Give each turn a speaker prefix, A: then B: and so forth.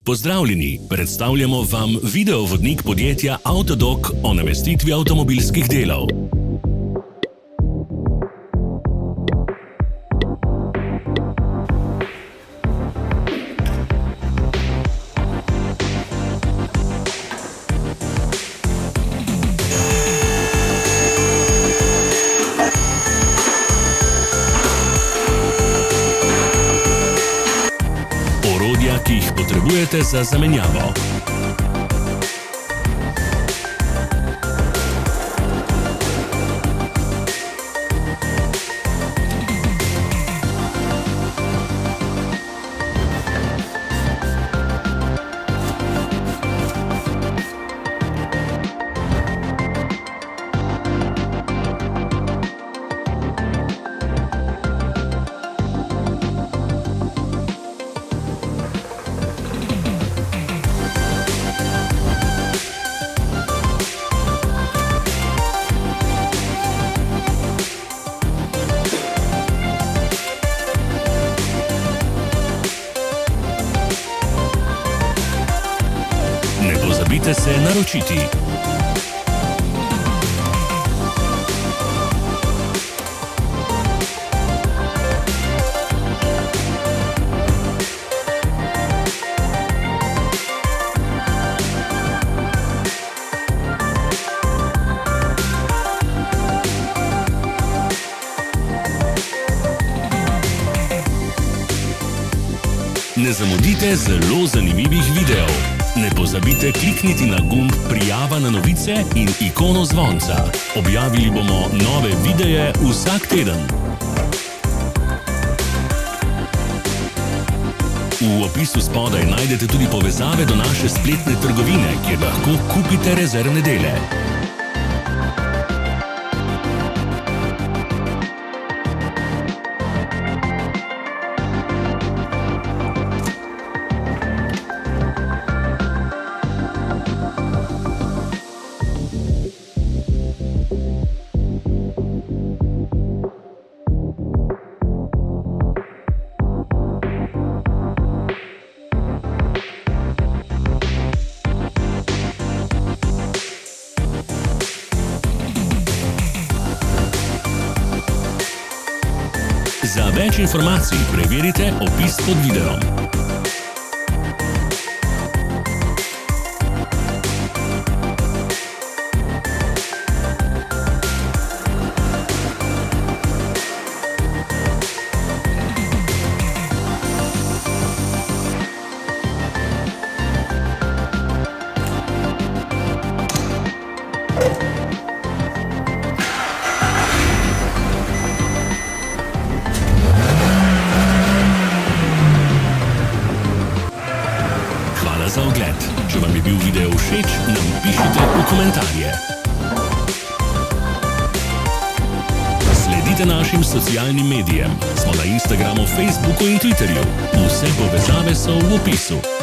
A: Pozdravljeni, predstavljamo vam videovodnik podjetja Avtodok o namestitvi avtomobilskih delov. Orodja, ki jih potrebujete za zamenjavo. Ne pozabite se naročiti. Ne zamudite zelo zanimivih videov. Ne pozabite klikniti na gumb Prijava na novice in ikono zvonca. Objavili bomo nove videe vsak teden. V opisu spodaj najdete tudi povezave do naše spletne trgovine, kjer lahko kupite rezervne dele. Za več informacij preverite opis pod videom. Za ogled. Če vam je bil video všeč, nam pišite v komentarje. Sledite našim socialnim medijem. Smo na Instagramu, Facebooku in Twitterju. Vse povezave so v opisu.